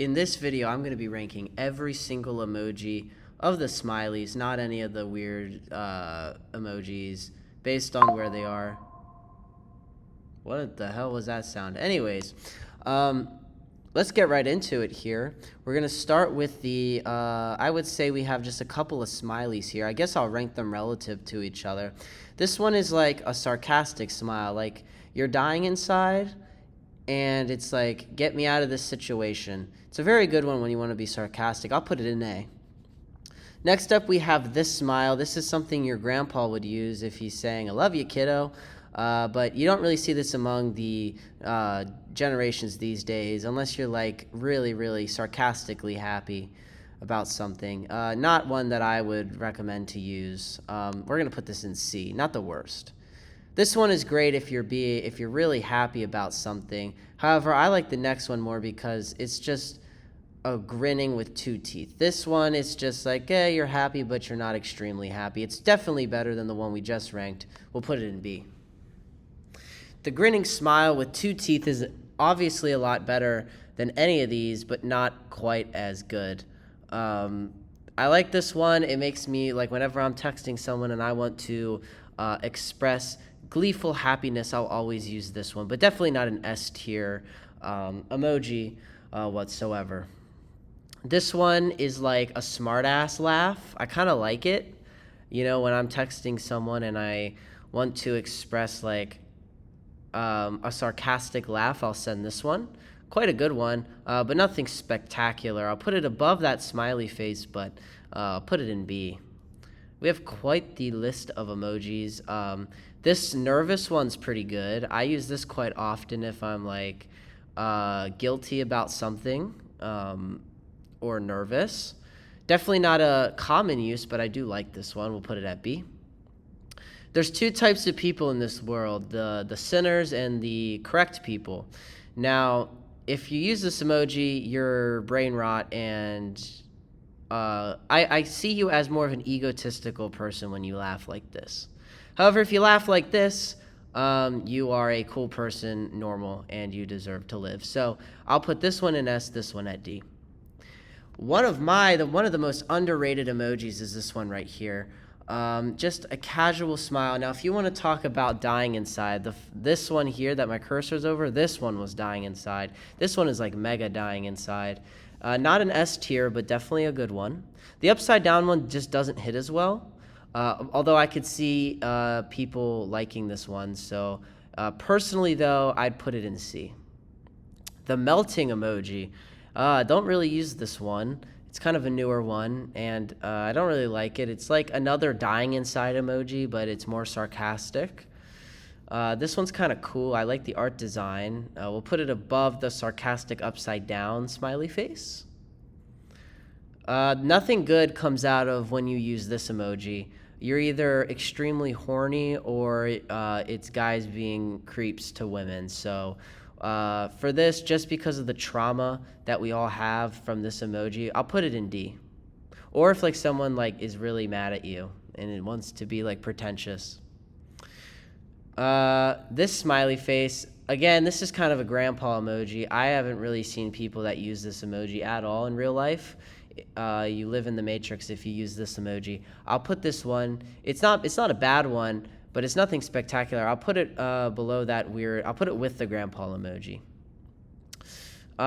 In this video, I'm going to be ranking every single emoji of the smileys, not any of the weird emojis, based on where they are. What the hell was that sound? Anyways, let's get right into it here. We're going to start with the, I would say we have just a couple of smileys here. I guess I'll rank them relative to each other. This one is like a sarcastic smile, like you're dying inside, and it's like, get me out of this situation. It's a very good one when you want to be sarcastic. I'll put it in A. Next up, we have this smile. This is something your grandpa would use if he's saying, I love you, kiddo. But you don't really see this among the generations these days, unless you're like really, really sarcastically happy about something. Not one that I would recommend to use. We're going to put this in C, not the worst. This one is great if you're really happy about something. However, I like the next one more because it's just a grinning with two teeth. This one is just like, you're happy, but you're not extremely happy. It's definitely better than the one we just ranked. We'll put it in B. The grinning smile with two teeth is obviously a lot better than any of these, but not quite as good. I like this one. It makes me, like, whenever I'm texting someone and I want to express gleeful happiness, I'll always use this one, but definitely not an S tier emoji whatsoever. This one is like a smartass laugh. I kind of like it. You know, when I'm texting someone and I want to express like a sarcastic laugh, I'll send this one. Quite a good one, but nothing spectacular. I'll put it above that smiley face, but I'll put it in B. We have quite the list of emojis. This nervous one's pretty good. I use this quite often if I'm like guilty about something or nervous. Definitely not a common use, but I do like this one. We'll put it at B. There's two types of people in this world, the sinners and the correct people. Now, if you use this emoji, you're brain rot, and I see you as more of an egotistical person when you laugh like this. However, if you laugh like this, you are a cool person, normal, and you deserve to live. So I'll put this one in S, this one at D. One of the most underrated emojis is this one right here. Just a casual smile. Now, if you want to talk about dying inside, this one here that my cursor's over, this one was dying inside. This one is like mega dying inside. Not an S tier, but definitely a good one. The upside down one just doesn't hit as well, although I could see people liking this one. So personally, though, I'd put it in C. The melting emoji. Don't really use this one. It's kind of a newer one, and I don't really like it. It's like another dying inside emoji, but it's more sarcastic. This one's kind of cool. I like the art design. We'll put it above the sarcastic upside down smiley face. Nothing good comes out of when you use this emoji. You're either extremely horny or it's guys being creeps to women. So for this, just because of the trauma that we all have from this emoji, I'll put it in D. Or if like someone like is really mad at you and it wants to be like pretentious. This smiley face, again, this is kind of a grandpa emoji. I haven't really seen people that use this emoji at all in real life. You live in the Matrix if you use this emoji. I'll put this one. It's not a bad one, but it's nothing spectacular. I'll put it below that weird. I'll put it with the grandpa emoji.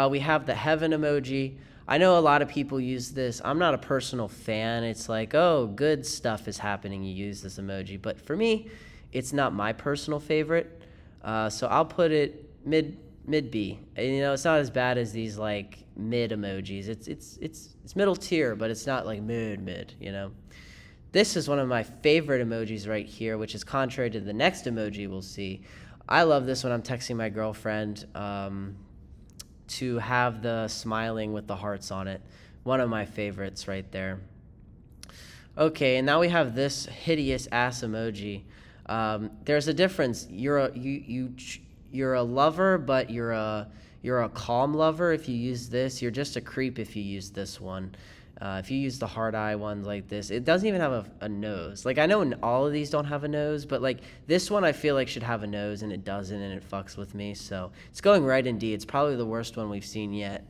We have the heaven emoji. I know a lot of people use this. I'm not a personal fan. It's like, oh, good stuff is happening. You use this emoji. But for me, it's not my personal favorite. So I'll put it mid B. And, you know, it's not as bad as these like mid emojis. It's middle tier, but it's not like mid, you know. This is one of my favorite emojis right here, which is contrary to the next emoji we'll see. I love this when I'm texting my girlfriend to have the smiling with the hearts on it. One of my favorites right there. Okay, and now we have this hideous ass emoji. There's a difference. You're a lover, but you're a calm lover if you use this. You're just a creep if you use this one. If you use the hard eye ones like this, it doesn't even have a nose. Like, I know all of these don't have a nose, but like this one I feel like should have a nose, and it doesn't, and it fucks with me. So it's going right in D. It's probably the worst one we've seen yet.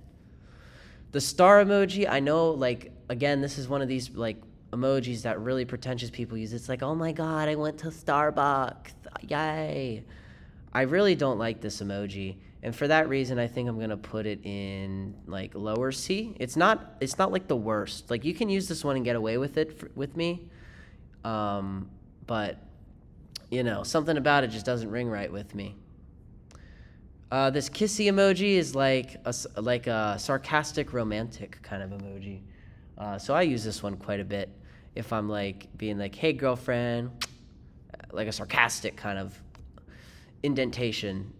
The star emoji, I know, like, again, this is one of these, like, emojis that really pretentious people use. It's like, oh my god, I went to Starbucks. Yay. I really don't like this emoji. And for that reason, I think I'm going to put it in, like, lower C. It's not like the worst. Like, you can use this one and get away with it with me. But, something about it just doesn't ring right with me. This kissy emoji is like a sarcastic, romantic kind of emoji. So I use this one quite a bit if I'm like being like, "Hey, girlfriend," like a sarcastic kind of indentation.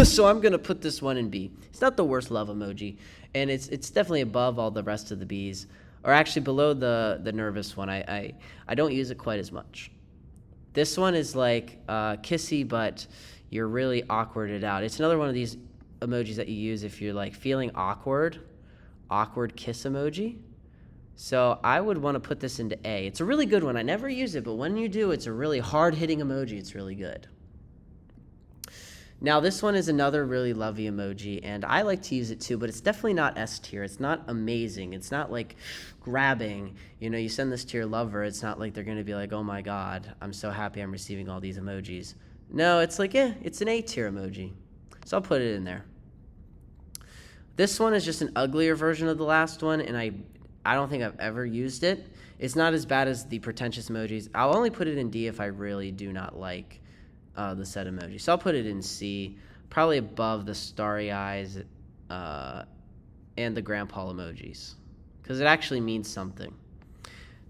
So I'm gonna put this one in B. It's not the worst love emoji, and it's definitely above all the rest of the Bs, or actually below the nervous one. I don't use it quite as much. This one is like kissy, but you're really awkwarded out. It's another one of these emojis that you use if you're like feeling awkward kiss emoji. So I would want to put this into A. It's a really good one. I never use it, but when you do, it's a really hard-hitting emoji. It's really good. Now, this one is another really lovey emoji, and I like to use it too, but it's definitely not S tier. It's not amazing. It's not like grabbing. You send this to your lover, it's not like they're going to be like, oh my god, I'm so happy I'm receiving all these emojis. No, it's like, it's an A tier emoji. So I'll put it in there. This one is just an uglier version of the last one, and I don't think I've ever used it. It's not as bad as the pretentious emojis. I'll only put it in D if I really do not like the set emoji. So I'll put it in C, probably above the starry eyes and the grandpa emojis, because it actually means something.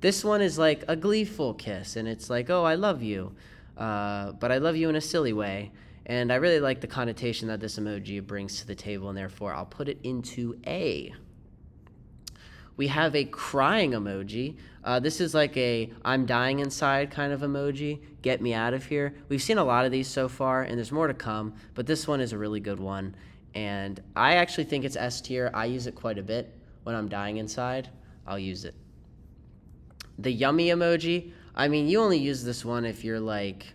This one is like a gleeful kiss, and it's like, oh, I love you, but I love you in a silly way. And I really like the connotation that this emoji brings to the table, and therefore I'll put it into A. We have a crying emoji. This is like a I'm dying inside kind of emoji. Get me out of here. We've seen a lot of these so far, and there's more to come, but this one is a really good one. And I actually think it's S tier. I use it quite a bit when I'm dying inside. I'll use it. The yummy emoji, I mean, you only use this one if you're like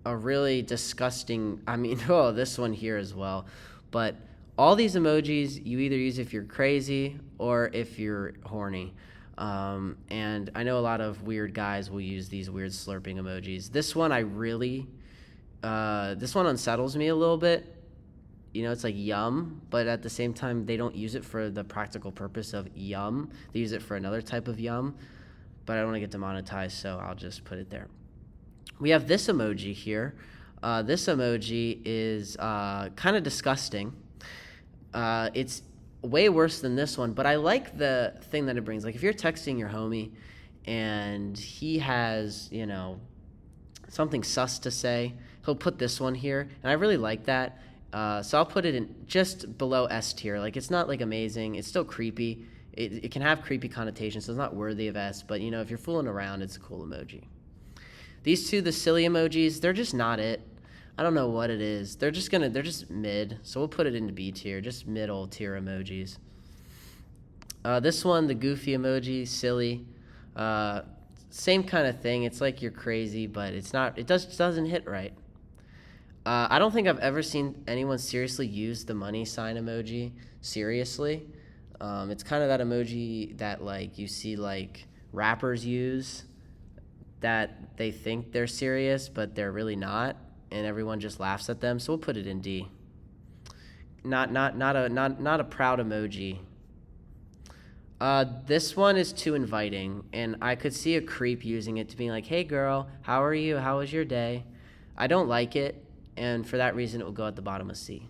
a really disgusting, this one here as well. But all these emojis you either use if you're crazy or if you're horny. And I know a lot of weird guys will use these weird slurping emojis. This one this one unsettles me a little bit. It's like yum, but at the same time, they don't use it for the practical purpose of yum. They use it for another type of yum, but I don't want to get demonetized, so I'll just put it there. We have this emoji here. This emoji is kind of disgusting. It's way worse than this one, but I like the thing that it brings. Like if you're texting your homie and he has, something sus to say, he'll put this one here, and I really like that. So I'll put it in just below S tier. Like it's not like amazing. It's still creepy. It can have creepy connotations, so it's not worthy of S, but if you're fooling around, it's a cool emoji. These two, the silly emojis, they're just not it. I don't know what it is. They're just mid, so we'll put it into B tier, just middle tier emojis. This one, the goofy emoji, silly. Same kind of thing. It's like you're crazy, but it doesn't hit right. I don't think I've ever seen anyone seriously use the money sign emoji seriously. It's kind of that emoji that like you see like rappers use, that they think they're serious, but they're really not, and everyone just laughs at them. So we'll put it in D. Not a proud emoji. This one is too inviting, and I could see a creep using it to be like, "Hey girl, how are you? How was your day?" I don't like it, and for that reason, it will go at the bottom of C.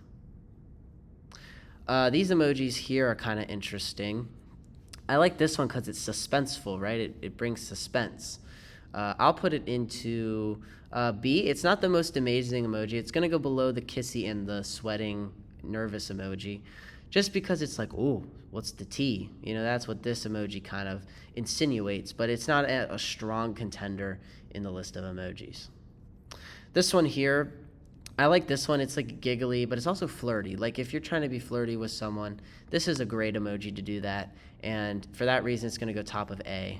These emojis here are kind of interesting. I like this one because it's suspenseful, right? It brings suspense. I'll put it into B. It's not the most amazing emoji. It's going to go below the kissy and the sweating, nervous emoji, just because it's like, ooh, what's the T? That's what this emoji kind of insinuates, but it's not a strong contender in the list of emojis. This one here, I like this one. It's like giggly, but it's also flirty. Like if you're trying to be flirty with someone, this is a great emoji to do that, and for that reason, it's going to go top of A.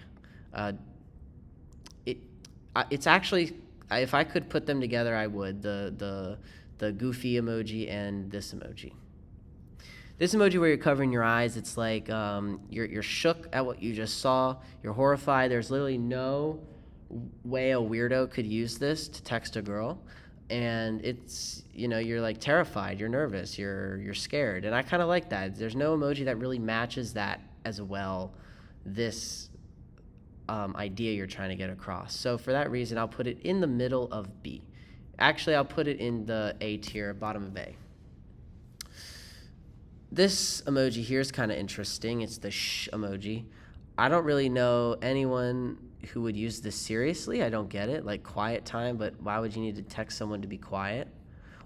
It's actually, if I could put them together, I would. The goofy emoji and this emoji. This emoji where you're covering your eyes, it's like you're shook at what you just saw. You're horrified. There's literally no way a weirdo could use this to text a girl. And it's, you're like terrified, you're nervous, you're scared. And I kind of like that. There's no emoji that really matches that as well, this idea you're trying to get across. So for that reason, I'll put it in the middle of B. Actually, I'll put it in the A tier, bottom of A. This emoji here is kind of interesting. It's the shh emoji. I don't really know anyone who would use this seriously. I don't get it. Like quiet time, but why would you need to text someone to be quiet?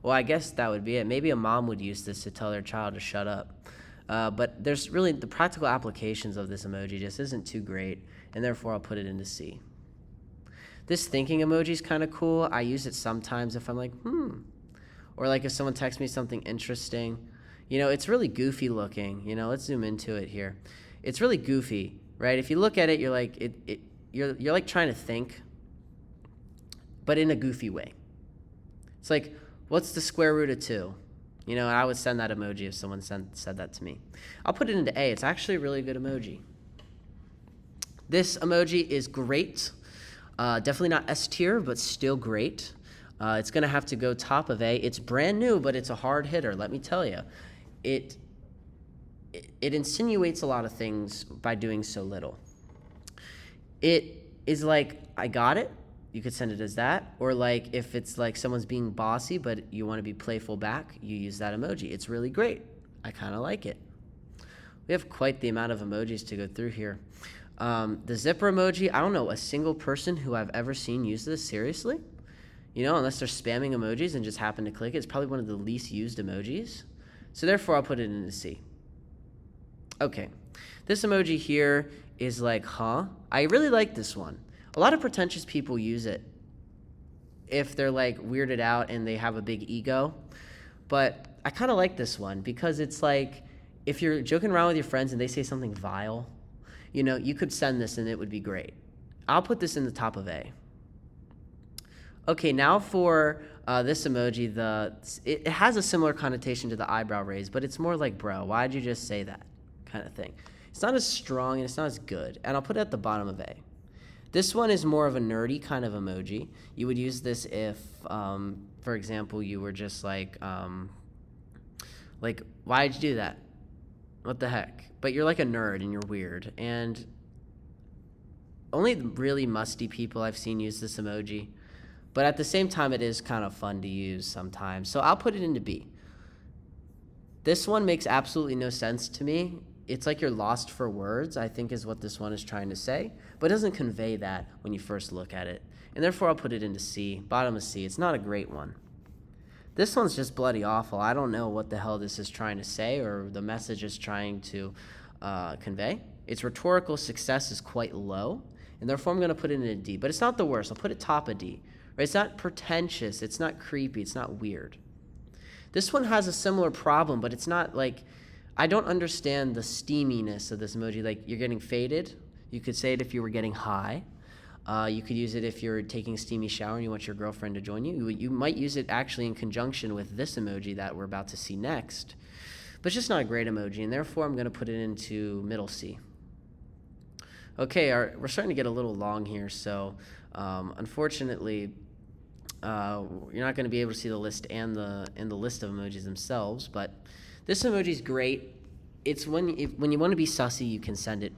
Well, I guess that would be it. Maybe a mom would use this to tell their child to shut up. But there's really, the practical applications of this emoji just isn't too great, and therefore I'll put it into C. This thinking emoji is kind of cool. I use it sometimes if I'm like, or like if someone texts me something interesting. It's really goofy looking. Let's zoom into it here. It's really goofy, right? If you look at it, you're like you're like trying to think, but in a goofy way. It's like, what's the square root of 2? I would send that emoji if someone said that to me. I'll put it into A. It's actually a really good emoji. This emoji is great. Definitely not S tier, but still great. It's going to have to go top of A. It's brand new, but it's a hard hitter, let me tell you. It insinuates a lot of things by doing so little. It is like, I got it. You could send it as that. Or like if it's like someone's being bossy, but you want to be playful back, you use that emoji. It's really great. I kind of like it. We have quite the amount of emojis to go through here. The zipper emoji, I don't know a single person who I've ever seen use this seriously. Unless they're spamming emojis and just happen to click it. It's probably one of the least used emojis. So therefore, I'll put it into C. Okay. This emoji here is like, I really like this one. A lot of pretentious people use it if they're like weirded out and they have a big ego. But I kind of like this one because it's like, if you're joking around with your friends and they say something vile, you could send this and it would be great. I'll put this in the top of A. Okay, now for this emoji, it has a similar connotation to the eyebrow raise, but it's more like, bro, why'd you just say that kind of thing? It's not as strong and it's not as good, and I'll put it at the bottom of A. This one is more of a nerdy kind of emoji. You would use this if, for example, you were just like, why'd you do that? What the heck? But you're like a nerd and you're weird, and only really musty people I've seen use this emoji. But at the same time, it is kind of fun to use sometimes. So I'll put it into B. This one makes absolutely no sense to me. It's like you're lost for words, I think is what this one is trying to say. But it doesn't convey that when you first look at it. And therefore, I'll put it into C, bottom of C. It's not a great one. This one's just bloody awful. I don't know what the hell this is trying to say or the message is trying to convey. Its rhetorical success is quite low. And therefore, I'm going to put it in a D. But it's not the worst. I'll put it top of D. Right? It's not pretentious, it's not creepy, it's not weird. This one has a similar problem, but it's not like, I don't understand the steaminess of this emoji. Like, you're getting faded. You could say it if you were getting high. You could use it if you're taking a steamy shower and you want your girlfriend to join you. You might use it actually in conjunction with this emoji that we're about to see next. But it's just not a great emoji, and therefore I'm going to put it into middle C. Okay, we're starting to get a little long here, so unfortunately, you're not going to be able to see the list and the list of emojis themselves, but this emoji is great. It's when you want to be sussy, you can send it.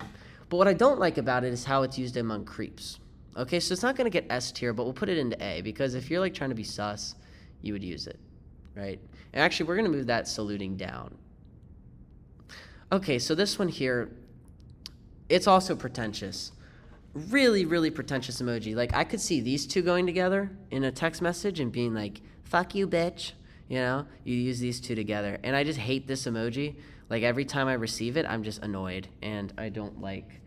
But what I don't like about it is how it's used among creeps. Okay, so it's not going to get S tier, but we'll put it into A, because if you're like trying to be sus, you would use it, right? And actually, we're going to move that saluting down. Okay, so this one here, it's also pretentious. Really, really pretentious emoji. Like, I could see these two going together in a text message and being like, fuck you, bitch. You use these two together. And I just hate this emoji. Like, every time I receive it, I'm just annoyed. And I don't like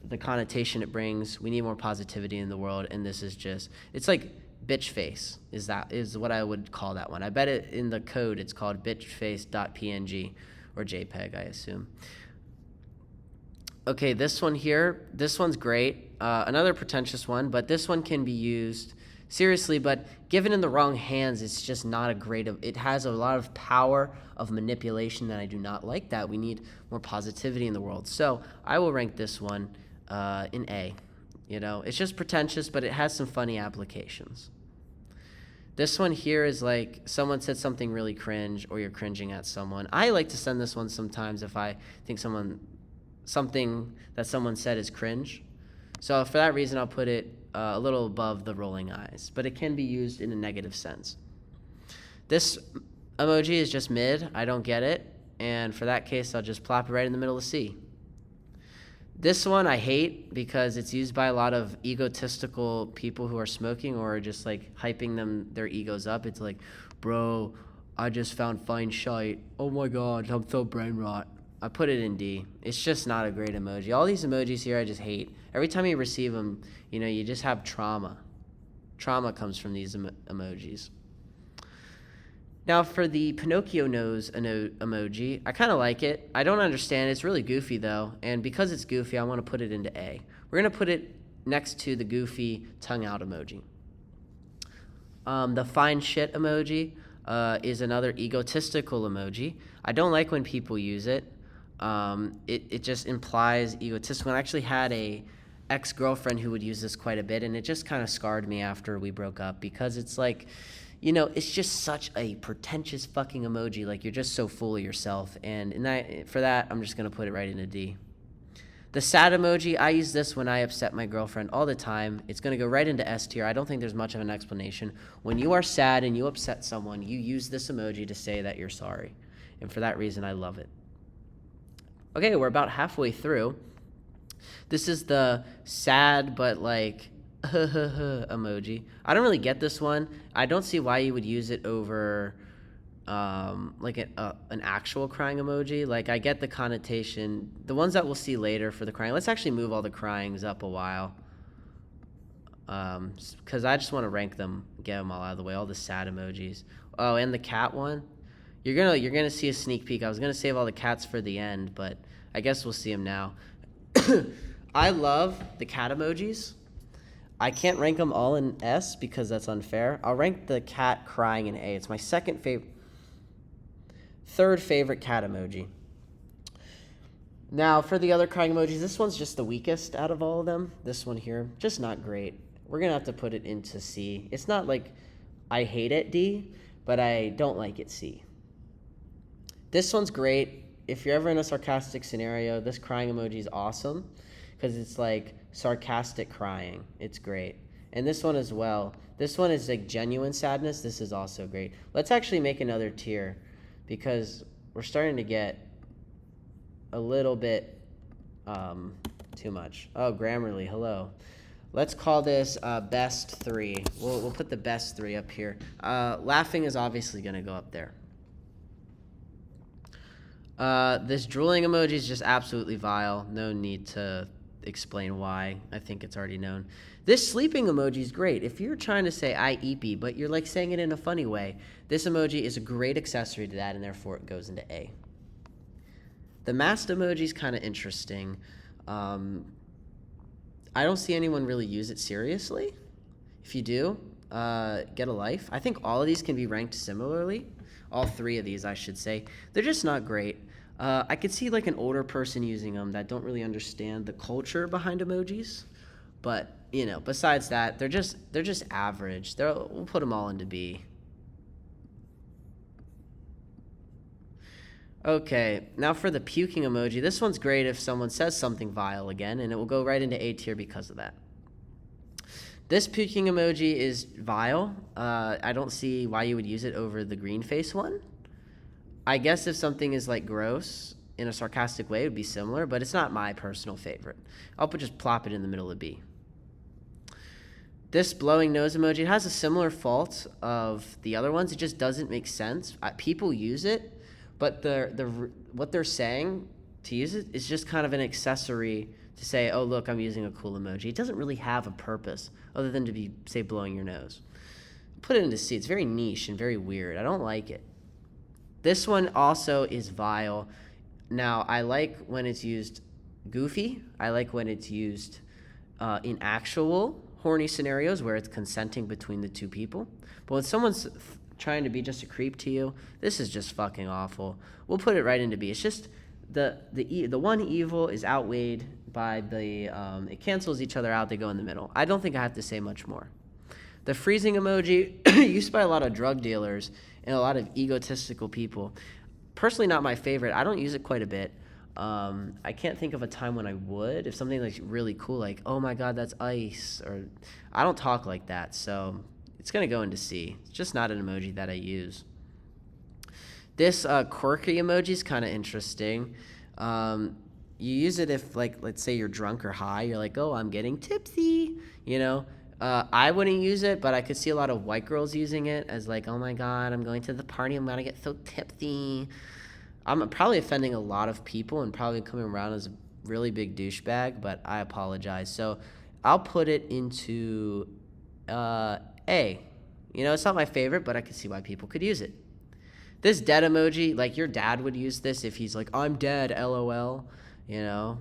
the connotation it brings. We need more positivity in the world. And this is just, it's like bitch face is what I would call that one. I bet it in the code it's called bitchface.png or JPEG, I assume. Okay, this one here, this one's great. Another pretentious one, but this one can be used seriously, but given in the wrong hands, it's just not a great. It has a lot of power of manipulation, and I do not like that. We need more positivity in the world. So I will rank this one in A. It's just pretentious, but it has some funny applications. This one here is like someone said something really cringe, or you're cringing at someone. I like to send this one sometimes if I think something that someone said is cringe. So for that reason, I'll put it a little above the rolling eyes, but it can be used in a negative sense. This emoji is just mid. I don't get it, and for that case, I'll just plop it right in the middle of C. This one I hate because it's used by a lot of egotistical people who are smoking or just like hyping their egos up. It's like, bro, I just found fine shite. Oh my god, I'm so brain rot. I put it in D. It's just not a great emoji. All these emojis here I just hate. Every time you receive them, you just have trauma. Trauma comes from these emojis. Now for the Pinocchio nose emoji, I kind of like it. I don't understand. It's really goofy though, and because it's goofy, I want to put it into A. We're going to put it next to the goofy tongue out emoji. The fine shit emoji is another egotistical emoji. I don't like when people use it. It just implies egotistical. I actually had a ex-girlfriend who would use this quite a bit, and it just kind of scarred me after we broke up because it's like, it's just such a pretentious fucking emoji. Like, you're just so full of yourself. And for that, I'm just going to put it right into D. The sad emoji, I use this when I upset my girlfriend all the time. It's going to go right into S tier. I don't think there's much of an explanation. When you are sad and you upset someone, you use this emoji to say that you're sorry. And for that reason, I love it. Okay, we're about halfway through. This is the sad but like emoji. I don't really get this one. I don't see why you would use it over like an actual crying emoji. Like, I get the connotation. The ones that we'll see later for the crying. Let's actually move all the cryings up a while. Because I just want to rank them, get them all out of the way. All the sad emojis. Oh, and the cat one. You're gonna see a sneak peek. I was gonna save all the cats for the end, but I guess we'll see them now. I love the cat emojis. I can't rank them all in S because that's unfair. I'll rank the cat crying in A. It's my third favorite cat emoji. Now, for the other crying emojis, this one's just the weakest out of all of them. This one here, just not great. We're going to have to put it into C. It's not like I hate it, D, but I don't like it, C. This one's great. If you're ever in a sarcastic scenario, this crying emoji is awesome because it's like sarcastic crying. It's great. And this one as well. This one is like genuine sadness. This is also great. Let's actually make another tier because we're starting to get a little bit too much. Oh, Grammarly, hello. Let's call this best 3. We'll put the best 3 up here. Laughing is obviously going to go up there. This drooling emoji is just absolutely vile. No need to explain why. I think it's already known. This sleeping emoji is great. If you're trying to say I eepy, but you're like saying it in a funny way, this emoji is a great accessory to that, and therefore it goes into A. The masked emoji is kind of interesting. I don't see anyone really use it seriously. If you do, get a life. I think all of these can be ranked similarly. All 3 of these, I should say. They're just not great. I could see like an older person using them that don't really understand the culture behind emojis. But, besides that, they're just average. We'll put them all into B. Okay, now for the puking emoji. This one's great if someone says something vile again, and it will go right into A tier because of that. This puking emoji is vile. I don't see why you would use it over the green face one. I guess if something is like gross in a sarcastic way, it would be similar, but it's not my personal favorite. I'll just plop it in the middle of B. This blowing nose emoji, it has a similar fault of the other ones. It just doesn't make sense. People use it, but what they're saying to use it is just kind of an accessory to say, oh, look, I'm using a cool emoji. It doesn't really have a purpose other than to be, say, blowing your nose. Put it into C. It's very niche and very weird. I don't like it. This one also is vile. Now, I like when it's used goofy. I like when it's used in actual horny scenarios where it's consenting between the two people. But when someone's trying to be just a creep to you, this is just fucking awful. We'll put it right into B. It's just the one evil is outweighed by the it cancels each other out. They go in the middle. I don't think I have to say much more. The freezing emoji, used by a lot of drug dealers and a lot of egotistical people. Personally, not my favorite. I don't use it quite a bit. I can't think of a time when I would. If something like really cool, like, oh my god, that's ice, or I don't talk like that, so it's gonna go into C. It's just not an emoji that I use. This quirky emoji is kind of interesting. You use it if, like, let's say you're drunk or high. You're like, oh, I'm getting tipsy, you know? I wouldn't use it, but I could see a lot of white girls using it as like, oh my god, I'm going to the party, I'm gonna get so tipsy. I'm probably offending a lot of people and probably coming around as a really big douchebag, but I apologize. So I'll put it into A. You know, it's not my favorite, but I can see why people could use it. This dead emoji, like your dad would use this if he's like, I'm dead, LOL, you know,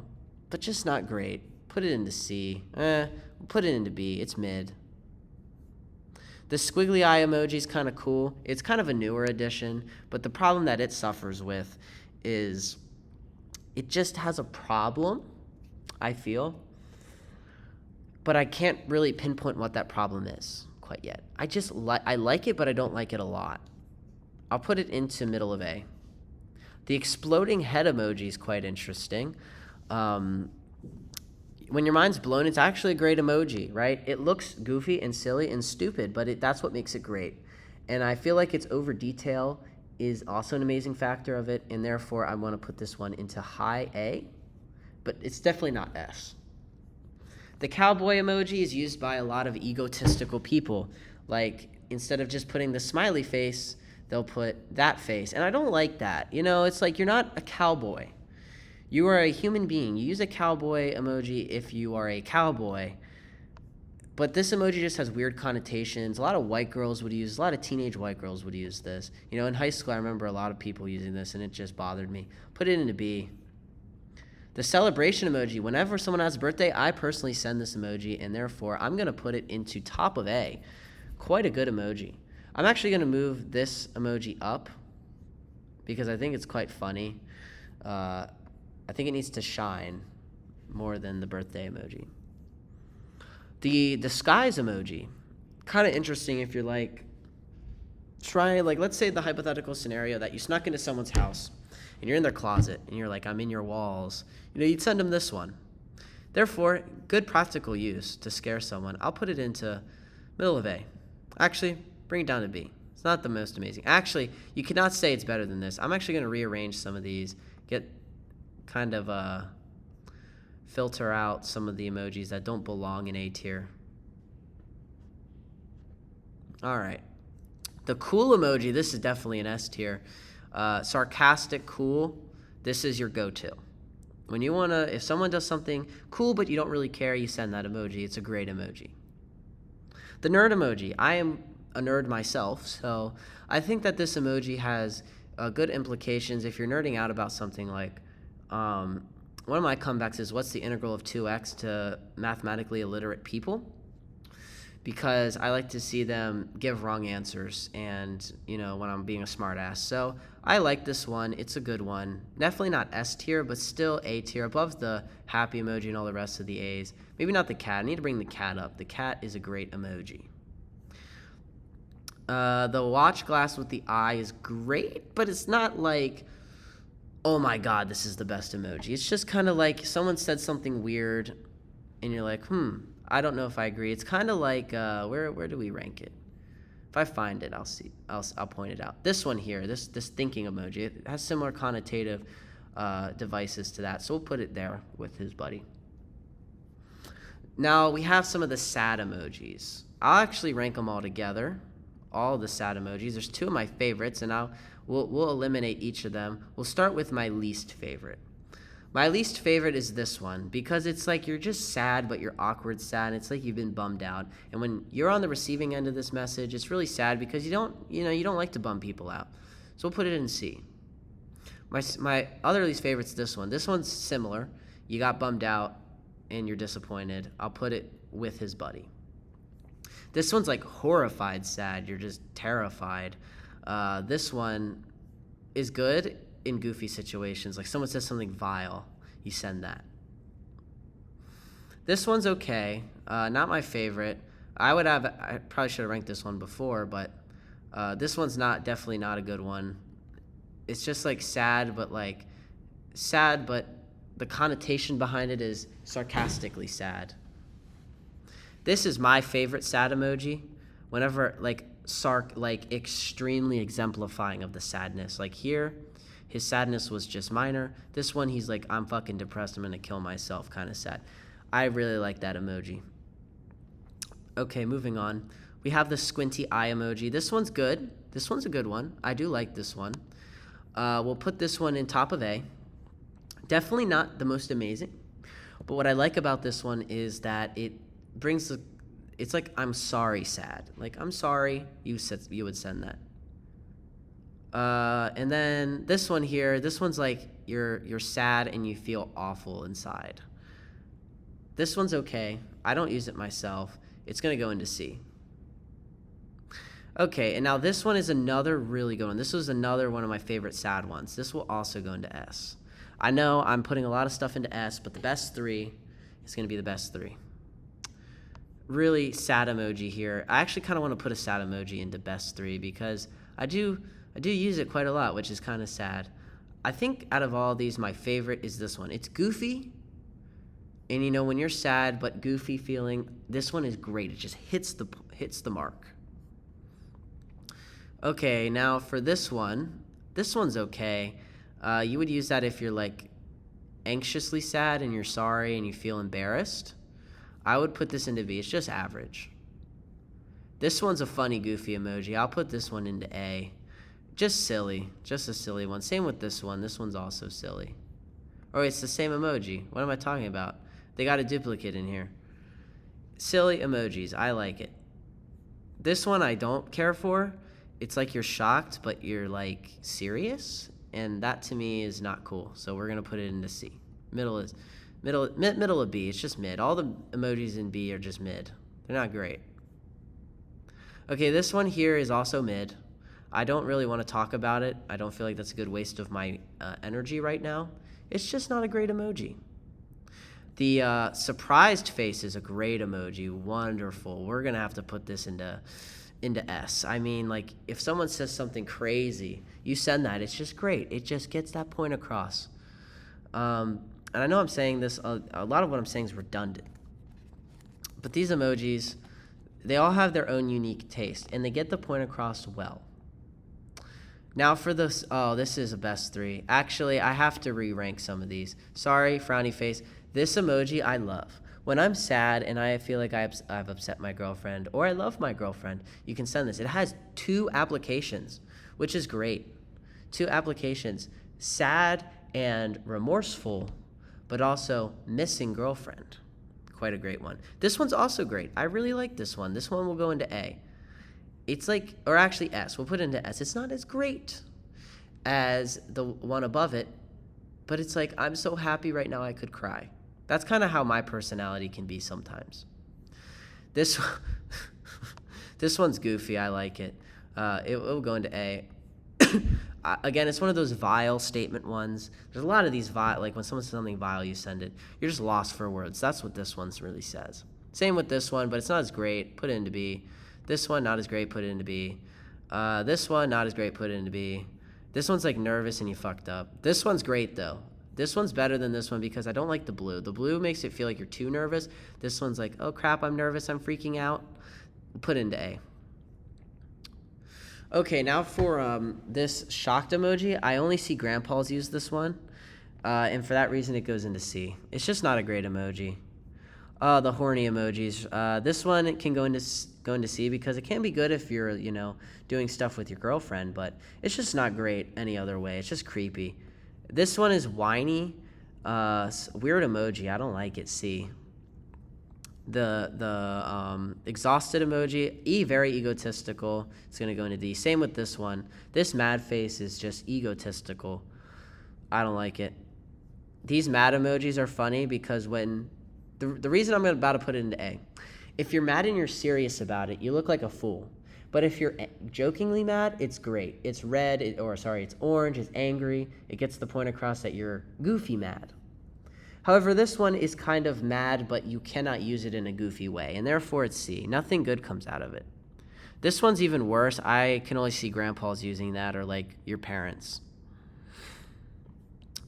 but just not great. Put it into C. Put it into B. It's mid. The squiggly eye emoji is kind of cool. It's kind of a newer addition, but the problem that it suffers with is it just has a problem, I feel. But I can't really pinpoint what that problem is quite yet. I like it, but I don't like it a lot. I'll put it into middle of A. The exploding head emoji is quite interesting. When your mind's blown, it's actually a great emoji, right? It looks goofy and silly and stupid, but that's what makes it great. And I feel like its over detail is also an amazing factor of it, and therefore I want to put this one into high A, but it's definitely not S. The cowboy emoji is used by a lot of egotistical people. Like, instead of just putting the smiley face, they'll put that face. And I don't like that. You know, it's like you're not a cowboy. You are a human being. You use a cowboy emoji if you are a cowboy. But this emoji just has weird connotations. A lot of white girls would use, a lot of teenage white girls would use this. You know, in high school, I remember a lot of people using this, and it just bothered me. Put it into B. The celebration emoji, whenever someone has a birthday, I personally send this emoji, and therefore I'm going to put it into top of A. Quite a good emoji. I'm actually going to move this emoji up because I think it's quite funny. I think it needs to shine more than the birthday emoji. The disguise emoji, kind of interesting if you're like, let's say the hypothetical scenario that you snuck into someone's house and you're in their closet and you're like, I'm in your walls. You know, you'd send them this one. Therefore, good practical use to scare someone. I'll put it into middle of A. Actually, bring it down to B. It's not the most amazing. Actually, you cannot say it's better than this. I'm actually going to rearrange some of these, kind of filter out some of the emojis that don't belong in A tier. All right. The cool emoji, this is definitely an S tier. Sarcastic, cool, this is your go-to. When you want to, if someone does something cool but you don't really care, you send that emoji. It's a great emoji. The nerd emoji. I am a nerd myself, so I think that this emoji has good implications if you're nerding out about something like, one of my comebacks is, what's the integral of 2x to mathematically illiterate people? Because I like to see them give wrong answers and, you know, when I'm being a smartass. So I like this one. It's a good one. Definitely not S tier, but still A tier, above the happy emoji and all the rest of the A's. Maybe not the cat. I need to bring the cat up. The cat is a great emoji. The watch glass with the eye is great, but it's not like, oh my god, this is the best emoji. It's just kind of like someone said something weird, and you're like, I don't know if I agree. It's kind of like, where do we rank it? If I find it, I'll point it out. This one here, this thinking emoji, it has similar connotative devices to that, so we'll put it there with his buddy. Now, we have some of the sad emojis. I'll actually rank them all together, all the sad emojis. There's two of my favorites, and we'll eliminate each of them. We'll start with my least favorite. My least favorite is this one, because it's like you're just sad, but you're awkward sad. It's like you've been bummed out. And when you're on the receiving end of this message, it's really sad because you don't like to bum people out. So we'll put it in C. My other least favorite's this one. This one's similar. You got bummed out and you're disappointed. I'll put it with his buddy. This one's like horrified sad. You're just terrified. This one is good in goofy situations. Like someone says something vile, you send that. This one's okay. Not my favorite. I probably should have ranked this one before, but this one's definitely not a good one. It's just like sad, but the connotation behind it is sarcastically sad. This is my favorite sad emoji. Whenever like extremely exemplifying of the sadness. Like here, his sadness was just minor. This one, he's like, I'm fucking depressed, I'm gonna kill myself, kind of sad. I really like that emoji. Okay, moving on. We have the squinty eye emoji. This one's good. This one's a good one. I do like this one. We'll put this one in top of A. Definitely not the most amazing, but what I like about this one is that it brings it's like I'm sorry sad. Like I'm sorry you would send that. And then this one here, this one's like you're sad and you feel awful inside. This one's okay. I don't use it myself. It's gonna go into C. Okay, and now this one is another really good one. This was another one of my favorite sad ones. This will also go into S. I know I'm putting a lot of stuff into S, but the best three is gonna be the best three. Really sad emoji here. I actually kind of want to put a sad emoji into best three because I do use it quite a lot, which is kind of sad. I think out of all these, my favorite is this one. It's goofy, and you know when you're sad but goofy feeling, this one is great. It just hits the mark. Okay, now for this one's okay. You would use that if you're like anxiously sad and you're sorry and you feel embarrassed. I would put this into B. It's just average. This one's a funny, goofy emoji. I'll put this one into A. Just silly. Just a silly one. Same with this one. This one's also silly. Oh, it's the same emoji. What am I talking about? They got a duplicate in here. Silly emojis. I like it. This one I don't care for. It's like you're shocked, but you're like serious. And that to me is not cool. So we're going to put it into C. Middle of B. It's just mid. All the emojis in B are just mid. They're not great. Okay, this one here is also mid. I don't really want to talk about it. I don't feel like that's a good waste of my energy right now. It's just not a great emoji. The surprised face is a great emoji. Wonderful. We're going to have to put this into S. I mean, like, if someone says something crazy, you send that. It's just great. It just gets that point across. And I know I'm saying this, a lot of what I'm saying is redundant. But these emojis, they all have their own unique taste, and they get the point across well. Now for this, this is a best three. Actually, I have to re-rank some of these. Sorry, frowny face. This emoji I love. When I'm sad and I feel like I've upset my girlfriend, or I love my girlfriend, you can send this. It has 2 applications, which is great. 2 applications, sad and remorseful, but also missing girlfriend. Quite a great one. This one's also great. I really like this one. This one will go into A. It's like, or actually S. We'll put it into S. It's not as great as the one above it, but it's like, I'm so happy right now I could cry. That's kind of how my personality can be sometimes. This one's goofy. I like it. It will go into A. Again, it's one of those vile statement ones. There's a lot of these vile, like when someone says something vile, you send it. You're just lost for words. That's what this one really says. Same with this one, but it's not as great. Put it into B. This one, not as great. Put it into B. This one, not as great. Put it into B. This one's like nervous and you fucked up. This one's great though. This one's better than this one because I don't like the blue. The blue makes it feel like you're too nervous. This one's like, oh crap, I'm nervous, I'm freaking out. Put it into A. Okay, now for this shocked emoji, I only see grandpas use this one, and for that reason it goes into C. It's just not a great emoji. The horny emojis. This one it can go into C because it can be good if you're, doing stuff with your girlfriend, but it's just not great any other way. It's just creepy. This one is whiny, weird emoji. I don't like it. C. The exhausted emoji, E, very egotistical. It's going to go into D. Same with this one. This mad face is just egotistical. I don't like it. These mad emojis are funny because when the reason I'm about to put it into A If you're mad and you're serious about it, you look like a fool. But if you're jokingly mad, it's great. It's red, it's orange, it's angry. It gets the point across that you're goofy mad. However, this one is kind of mad, but you cannot use it in a goofy way, and therefore it's C. Nothing good comes out of it. This one's even worse. I can only see grandpas using that, or like your parents.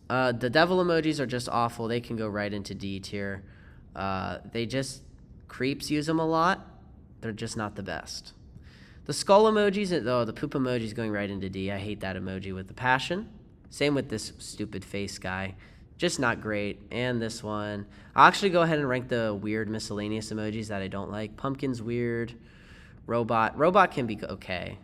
The devil emojis are just awful. They can go right into D tier. Creeps use them a lot. They're just not the best. The skull emojis, the poop emoji is going right into D. I hate that emoji with a passion. Same with this stupid face guy. Just not great. And this one. I'll actually go ahead and rank the weird miscellaneous emojis that I don't like. Pumpkin's weird. Robot can be okay.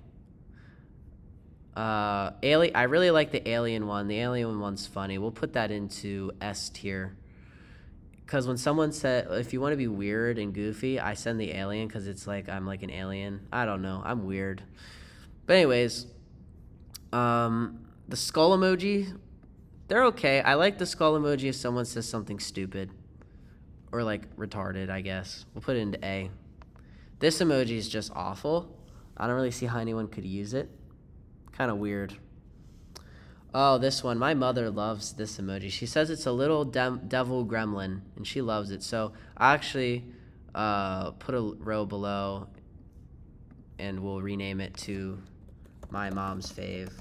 Alien. I really like the alien one. The alien one's funny. We'll put that into S tier. Because when someone said, if you want to be weird and goofy, I send the alien because it's like I'm like an alien. I don't know. I'm weird. But anyways, the skull emoji, they're okay. I like the skull emoji if someone says something stupid or like retarded, I guess. We'll put it into A. This emoji is just awful. I don't really see how anyone could use it. Kind of weird. Oh, this one. My mother loves this emoji. She says it's a little devil gremlin, and she loves it. So I actually put a row below, and we'll rename it to my mom's fave.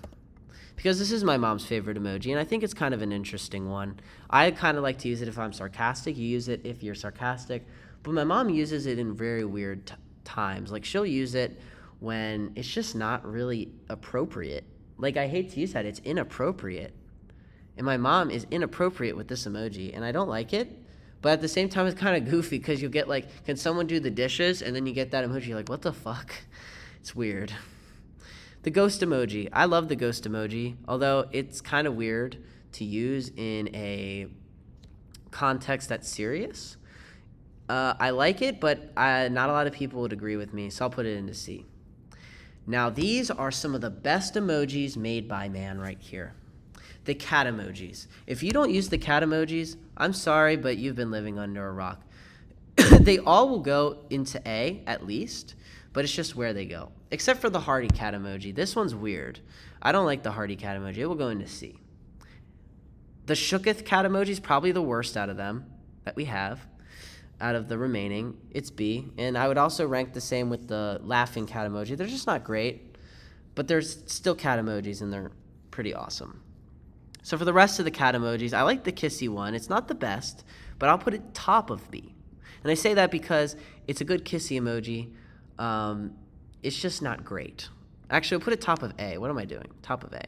Because this is my mom's favorite emoji, and I think it's kind of an interesting one. I kind of like to use it if I'm sarcastic. You use it if you're sarcastic. But my mom uses it in very weird times. Like, she'll use it when it's just not really appropriate. Like, I hate to use that. It's inappropriate. And my mom is inappropriate with this emoji, and I don't like it. But at the same time, it's kind of goofy because you'll get, like, can someone do the dishes? And then you get that emoji. You're like, what the fuck? It's weird. The ghost emoji. I love the ghost emoji, although it's kind of weird to use in a context that's serious. I like it, but not a lot of people would agree with me, so I'll put it into C. Now, these are some of the best emojis made by man right here. The cat emojis. If you don't use the cat emojis, I'm sorry, but you've been living under a rock. They all will go into A, at least, but it's just where they go. Except for the hearty cat emoji. This one's weird. I don't like the hearty cat emoji. It will go into C. The shooketh cat emoji is probably the worst out of them that we have. Out of the remaining, it's B. And I would also rank the same with the laughing cat emoji. They're just not great, but there's still cat emojis, and they're pretty awesome. So for the rest of the cat emojis, I like the kissy one. It's not the best, but I'll put it top of B. And I say that because it's a good kissy emoji. It's just not great. Actually, I'll put it top of A. What am I doing? Top of A.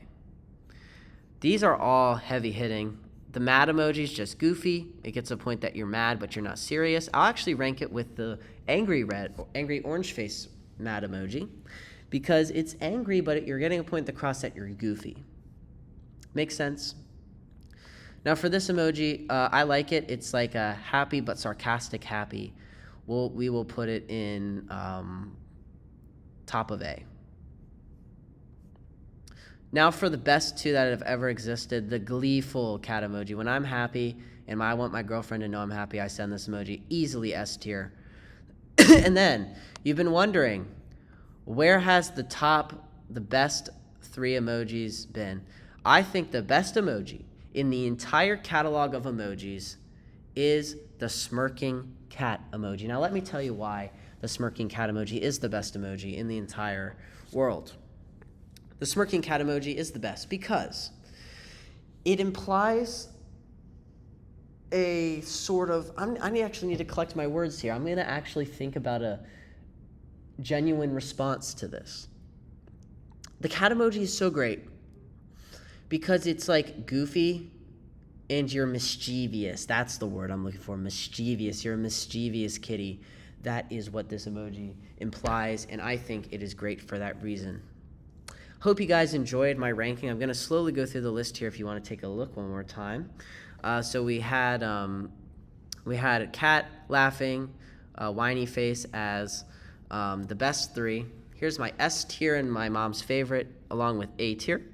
These are all heavy hitting. The mad emoji is just goofy. It gets a point that you're mad, but you're not serious. I'll actually rank it with the angry orange face mad emoji because it's angry, but you're getting a point across that you're goofy. Makes sense? Now for this emoji, I like it. It's like a happy but sarcastic happy. We will put it in top of A. Now for the best two that have ever existed, the gleeful cat emoji. When I'm happy and I want my girlfriend to know I'm happy, I send this emoji. Easily S tier. And then, you've been wondering, where has the best three emojis been? I think the best emoji in the entire catalog of emojis is the smirking cat emoji. Now let me tell you why the smirking cat emoji is the best emoji in the entire world. The smirking cat emoji is the best because it implies a sort of... I actually need to collect my words here. I'm going to actually think about a genuine response to this. The cat emoji is so great because it's like goofy and you're mischievous. That's the word I'm looking for, mischievous. You're a mischievous kitty. That is what this emoji implies, and I think it is great for that reason. Hope you guys enjoyed my ranking. I'm going to slowly go through the list here if you want to take a look one more time. So we had a cat laughing, whiny face as the best three. Here's my S tier and my mom's favorite, along with A tier.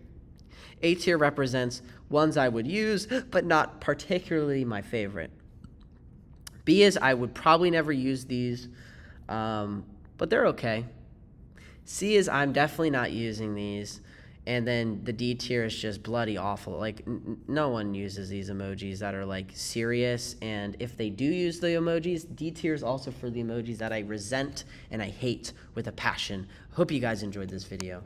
A tier represents ones I would use, but not particularly my favorite. B is I would probably never use these. But they're okay. C is I'm definitely not using these. And then the D tier is just bloody awful. Like, no one uses these emojis that are like serious. And if they do use the emojis, D tier is also for the emojis that I resent and I hate with a passion. Hope you guys enjoyed this video.